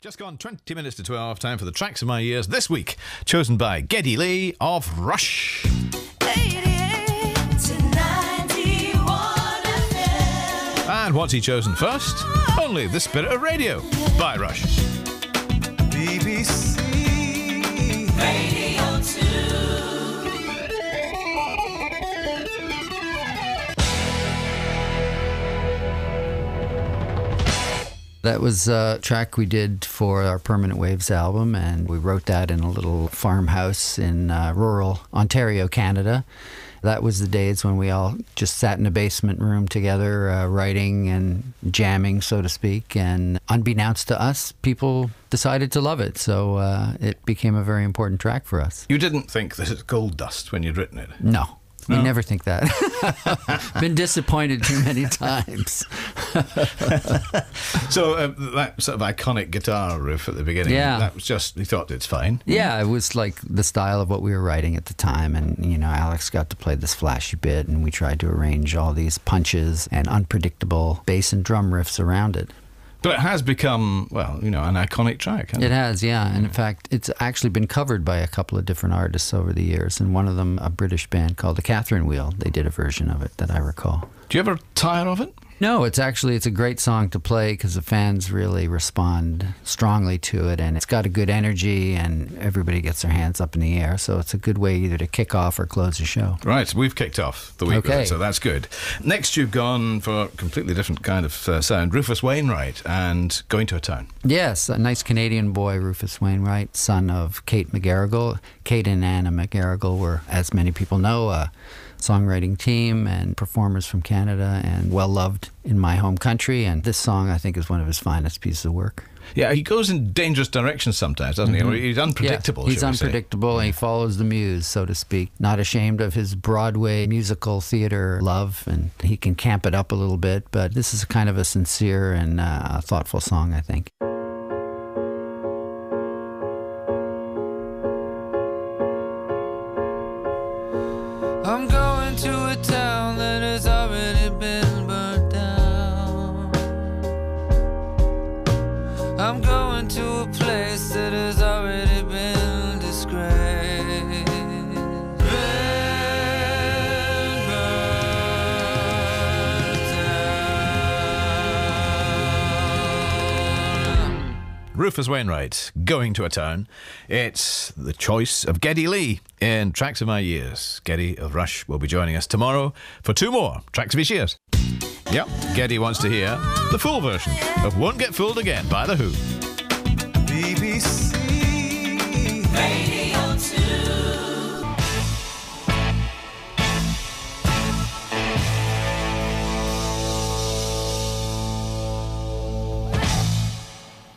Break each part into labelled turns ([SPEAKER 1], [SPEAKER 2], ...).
[SPEAKER 1] Just gone 20 minutes to 12, time for the tracks of my years this week, chosen by Geddy Lee of Rush.
[SPEAKER 2] 88 to 91 FM.
[SPEAKER 1] And what's he chosen first? Only The Spirit of Radio by Rush.
[SPEAKER 3] BBC
[SPEAKER 2] Radio 2.
[SPEAKER 4] That was a track we did for our Permanent Waves album, and we wrote that in a little farmhouse in rural Ontario, Canada. That was the days when we all just sat in a basement room together, writing and jamming, so to speak. And unbeknownst to us, people decided to love it. So it became a very important track for us.
[SPEAKER 1] You didn't think this is gold dust when you'd written it?
[SPEAKER 4] No. You never think that. Been disappointed too many times.
[SPEAKER 1] So that sort of iconic guitar riff at the beginning, that was just, you thought it's fine?
[SPEAKER 4] Yeah, it was like the style of what we were writing at the time. And, you know, Alex got to play this flashy bit, and we tried to arrange all these punches and unpredictable bass and drum riffs around it.
[SPEAKER 1] But it has become, well, you know, an iconic track, hasn't it?
[SPEAKER 4] It has, yeah. And in fact, it's actually been covered by a couple of different artists over the years. And one of them, a British band called the Catherine Wheel, they did a version of it that I recall.
[SPEAKER 1] Do you ever tire of it?
[SPEAKER 4] No, it's a great song to play because the fans really respond strongly to it, and it's got a good energy and everybody gets their hands up in the air, so it's a good way either to kick off or close the show.
[SPEAKER 1] Right, we've kicked off the week with it, so that's good. Next you've gone for a completely different kind of sound, Rufus Wainwright and Going to a Town.
[SPEAKER 4] Yes, a nice Canadian boy, Rufus Wainwright, son of Kate McGarrigle. Kate and Anna McGarrigle were, as many people know, a songwriting team and performers from Canada, and well loved in my home country. And this song, I think, is one of his finest pieces of work.
[SPEAKER 1] Yeah, he goes in dangerous directions sometimes, doesn't he? Or he's unpredictable.
[SPEAKER 4] Yeah, he's unpredictable, and he follows the muse, so to speak. Not ashamed of his Broadway musical theater love, and he can camp it up a little bit. But this is kind of a sincere and thoughtful song, I think.
[SPEAKER 5] I'm going to a town that has already been burnt down. I'm going to a place that has already been disgraced.
[SPEAKER 1] Rufus Wainwright, Going to a Town. It's the choice of Geddy Lee in Tracks of My Years. Geddy of Rush will be joining us tomorrow for 2 more Tracks of His Years. Yep, Geddy wants to hear the full version of Won't Get Fooled Again by The Who.
[SPEAKER 3] BBC
[SPEAKER 2] Radio 2.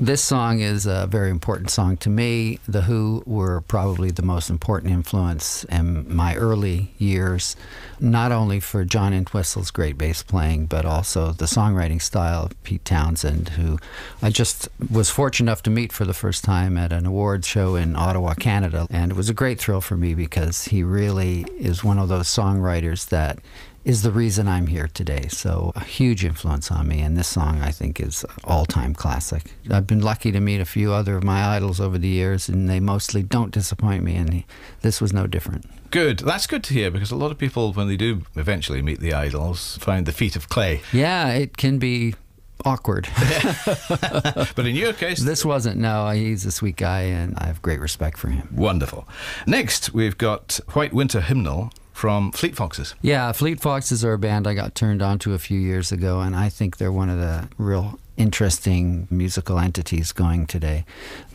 [SPEAKER 4] This song is a very important song to me. The Who were probably the most important influence in my early years, not only for John Entwistle's great bass playing, but also the songwriting style of Pete Townsend, who I just was fortunate enough to meet for the first time at an awards show in Ottawa, Canada. And it was a great thrill for me because he really is one of those songwriters that is the reason I'm here today. So a huge influence on me, and this song I think is an all-time classic. I've been lucky to meet a few other of my idols over the years, and they mostly don't disappoint me, and this was no different.
[SPEAKER 1] Good. That's good to hear, because a lot of people, when they do eventually meet the idols, find the feet of clay.
[SPEAKER 4] Yeah, it can be awkward.
[SPEAKER 1] But in your case,
[SPEAKER 4] this wasn't. No, he's a sweet guy, and I have great respect for him.
[SPEAKER 1] Wonderful. Next, we've got White Winter Hymnal from Fleet Foxes.
[SPEAKER 4] Yeah, Fleet Foxes are a band I got turned on to a few years ago, and I think they're one of the real interesting musical entities going today.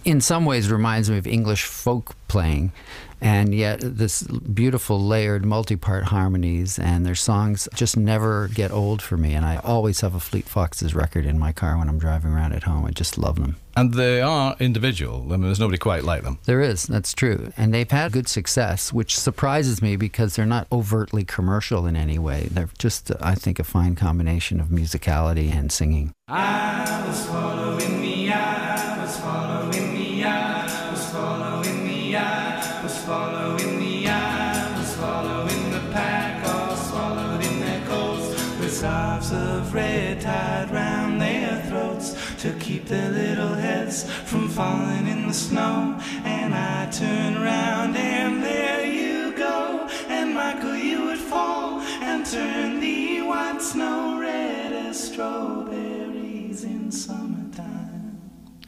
[SPEAKER 4] In some ways reminds me of English folk playing, and yet this beautiful layered multi-part harmonies, and their songs just never get old for me, and I always have a Fleet Foxes record in my car when I'm driving around at home. I just love them.
[SPEAKER 1] And they are individual. I mean, there's nobody quite like them.
[SPEAKER 4] There is, that's true. And they've had good success, which surprises me because they're not overtly commercial in any way. They're just, I think, a fine combination of musicality and singing.
[SPEAKER 3] I was following me, I was following me, I was following me, I was following me, I was following the pack, all swallowed in their coats, with scarves of red tied round their throats to keep their little heads from falling in the snow, and I turn around and there you go. And Michael, you would fall and turn the white snow red as strawberries in summertime.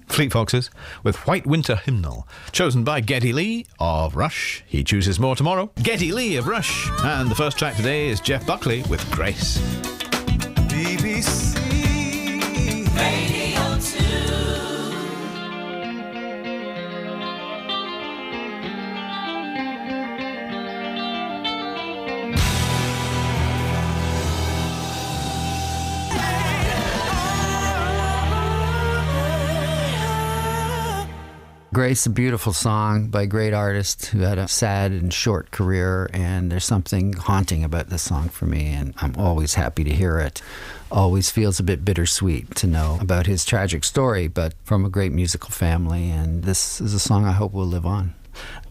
[SPEAKER 1] Fleet Foxes with White Winter Hymnal, chosen by Geddy Lee of Rush. He chooses more tomorrow. Geddy Lee of Rush. And the first track today is Jeff Buckley with Grace.
[SPEAKER 3] BBC
[SPEAKER 2] Radio 2.
[SPEAKER 4] Grace, a beautiful song by a great artist who had a sad and short career, and there's something haunting about this song for me, and I'm always happy to hear it. Always feels a bit bittersweet to know about his tragic story, but from a great musical family, and this is a song I hope will live on.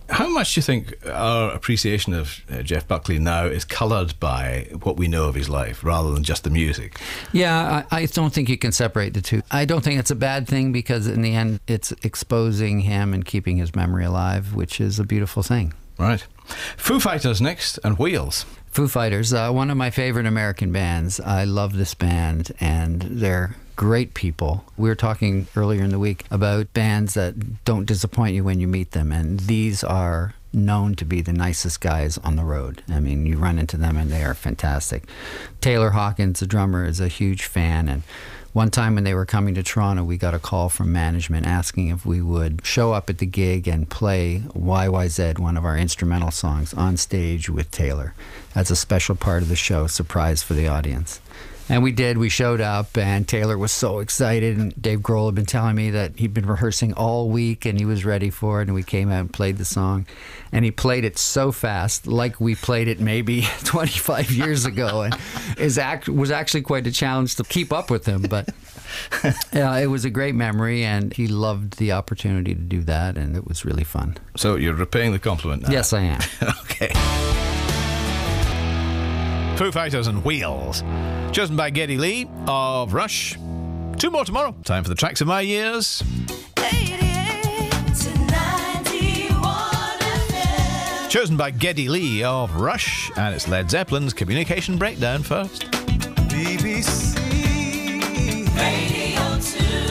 [SPEAKER 1] How much do you think our appreciation of Jeff Buckley now is coloured by what we know of his life rather than just the music?
[SPEAKER 4] Yeah, I don't think you can separate the two. I don't think it's a bad thing because in the end it's exposing him and keeping his memory alive, which is a beautiful thing.
[SPEAKER 1] Right. Foo Fighters next, and Wheels.
[SPEAKER 4] Foo Fighters, one of my favorite American bands. I love this band, and they're great people. We were talking earlier in the week about bands that don't disappoint you when you meet them, and these are known to be the nicest guys on the road. I mean, you run into them and they are fantastic. Taylor Hawkins, the drummer, is a huge fan, and one time when they were coming to Toronto, we got a call from management asking if we would show up at the gig and play YYZ, one of our instrumental songs, on stage with Taylor. That's a special part of the show, surprise for the audience. And we did. We showed up, and Taylor was so excited, and Dave Grohl had been telling me that he'd been rehearsing all week and he was ready for it, and we came out and played the song, and he played it so fast, like we played it maybe 25 years ago, and was actually quite a challenge to keep up with him, but it was a great memory, and he loved the opportunity to do that, and it was really fun.
[SPEAKER 1] So you're repaying the compliment now?
[SPEAKER 4] Yes, I am.
[SPEAKER 1] Okay. Foo Fighters and Wheels, chosen by Geddy Lee of Rush. Two more tomorrow. Time for the tracks of my years.
[SPEAKER 2] 88 to 91 FM.
[SPEAKER 1] Chosen by Geddy Lee of Rush, and it's Led Zeppelin's Communication Breakdown first.
[SPEAKER 3] BBC
[SPEAKER 2] Radio 2.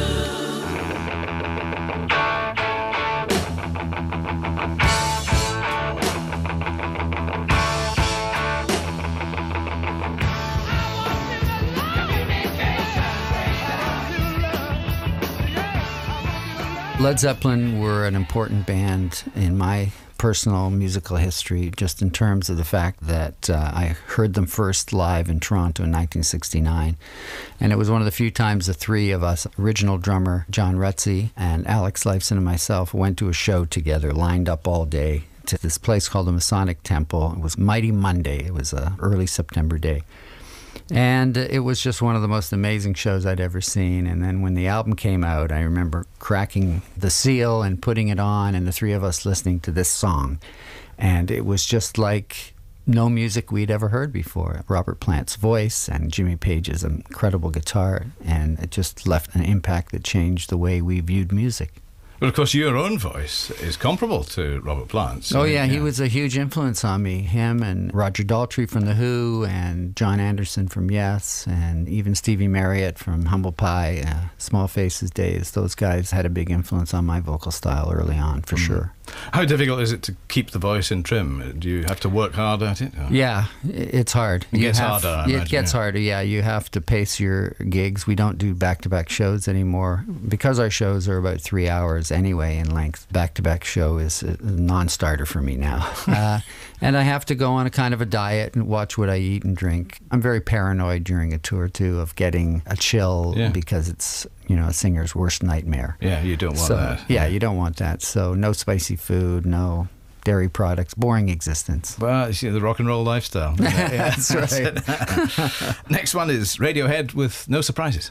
[SPEAKER 4] Led Zeppelin were an important band in my personal musical history, just in terms of the fact that I heard them first live in Toronto in 1969. And it was one of the few times the three of us, original drummer John Rutsey and Alex Lifeson and myself, went to a show together, lined up all day to this place called the Masonic Temple. It was Mighty Monday. It was an early September day. And it was just one of the most amazing shows I'd ever seen. And then when the album came out, I remember cracking the seal and putting it on, and the three of us listening to this song. And it was just like no music we'd ever heard before. Robert Plant's voice and Jimmy Page's incredible guitar. And it just left an impact that changed the way we viewed music.
[SPEAKER 1] But of course, your own voice is comparable to Robert Plant's.
[SPEAKER 4] Oh, yeah, he was a huge influence on me. Him and Roger Daltrey from The Who, and John Anderson from Yes, and even Stevie Marriott from Humble Pie, Small Faces days. Those guys had a big influence on my vocal style early on, for sure.
[SPEAKER 1] How difficult is it to keep the voice in trim? Do you have to work hard at it? Or?
[SPEAKER 4] Yeah, it's hard.
[SPEAKER 1] It gets harder, I imagine,
[SPEAKER 4] It gets harder, yeah. You have to pace your gigs. We don't do back-to-back shows anymore. Because our shows are about 3 hours anyway in length, back-to-back show is a non-starter for me now. And I have to go on a kind of a diet and watch what I eat and drink. I'm very paranoid during a tour, too, of getting a chill because it's, a singer's worst nightmare.
[SPEAKER 1] Yeah, you don't want that.
[SPEAKER 4] Yeah, you don't want that. So no spicy food, no dairy products, boring existence.
[SPEAKER 1] Well, you see, the rock and roll lifestyle.
[SPEAKER 4] That's right.
[SPEAKER 1] Next one is Radiohead with No Surprises.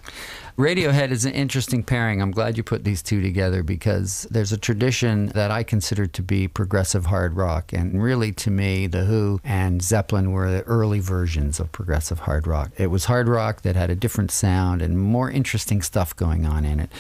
[SPEAKER 4] Radiohead is an interesting pairing. I'm glad you put these two together because there's a tradition that I consider to be progressive hard rock. And really, to me, The Who and Zeppelin were the early versions of progressive hard rock. It was hard rock that had a different sound and more interesting stuff going on in it.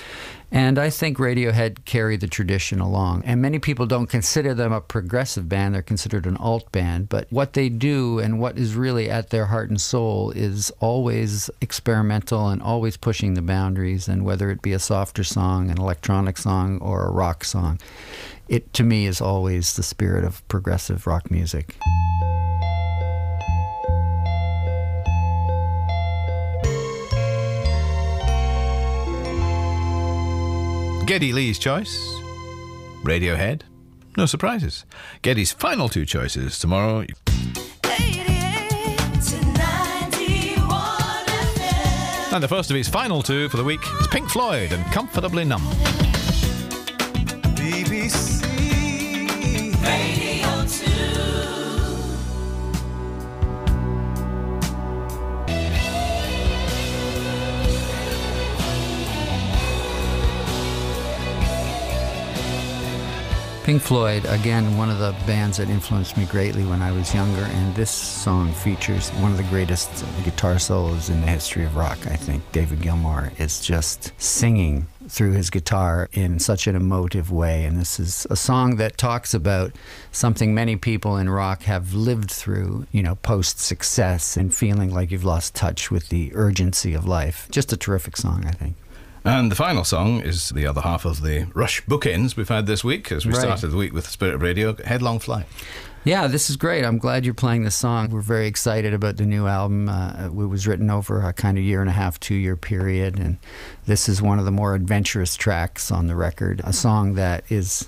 [SPEAKER 4] And I think Radiohead carry the tradition along. And many people don't consider them a progressive band. They're considered an alt band. But what they do and what is really at their heart and soul is always experimental and always pushing the boundaries. And whether it be a softer song, an electronic song, or a rock song, it, to me, is always the spirit of progressive rock music.
[SPEAKER 1] Geddy Lee's choice, Radiohead. No surprises. Geddy's final two choices tomorrow.
[SPEAKER 2] 88 to 91 FM.
[SPEAKER 1] And the first of his final two for the week is Pink Floyd and Comfortably Numb.
[SPEAKER 3] BBC
[SPEAKER 2] Radio 2.
[SPEAKER 4] Pink Floyd, again, one of the bands that influenced me greatly when I was younger, and this song features one of the greatest guitar solos in the history of rock, I think. David Gilmour is just singing through his guitar in such an emotive way, and this is a song that talks about something many people in rock have lived through, you know, post-success and feeling like you've lost touch with the urgency of life. Just a terrific song, I think.
[SPEAKER 1] And the final song is the other half of the Rush bookends we've had this week, as we started the week with Spirit of Radio, Headlong Flight.
[SPEAKER 4] Yeah, this is great. I'm glad you're playing this song. We're very excited about the new album. It was written over a kind of 1.5 to 2 year period, and this is one of the more adventurous tracks on the record, a song that is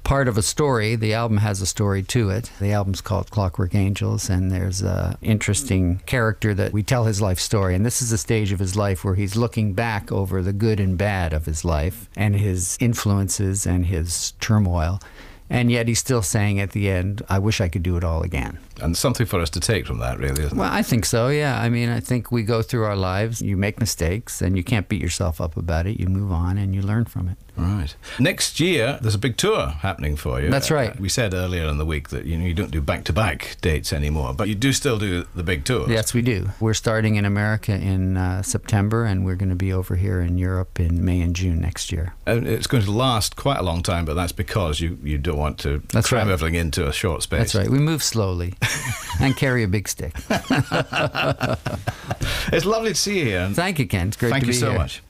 [SPEAKER 4] part of a story. The album has a story to it. The album's called Clockwork Angels, and there's an interesting character that we tell his life story. And this is a stage of his life where he's looking back over the good and bad of his life and his influences and his turmoil. And yet he's still saying at the end, I wish I could do it all again.
[SPEAKER 1] And something for us to take from that, really, isn't it?
[SPEAKER 4] Well, I think so, yeah. I mean, I think we go through our lives, you make mistakes, and you can't beat yourself up about it. You move on and you learn from it.
[SPEAKER 1] Right. Next year, there's a big tour happening for you.
[SPEAKER 4] That's right.
[SPEAKER 1] We said earlier in the week that you don't do back-to-back dates anymore, but you do still do the big tours.
[SPEAKER 4] Yes, we do. We're starting in America in September, and we're going to be over here in Europe in May and June next year.
[SPEAKER 1] And it's going to last quite a long time, but that's because you don't want to cram everything into a short space.
[SPEAKER 4] That's right. We move slowly and carry a big stick.
[SPEAKER 1] It's lovely to see you here.
[SPEAKER 4] Thank you, Ken. It's great
[SPEAKER 1] Thank
[SPEAKER 4] to be
[SPEAKER 1] you so
[SPEAKER 4] here.
[SPEAKER 1] much.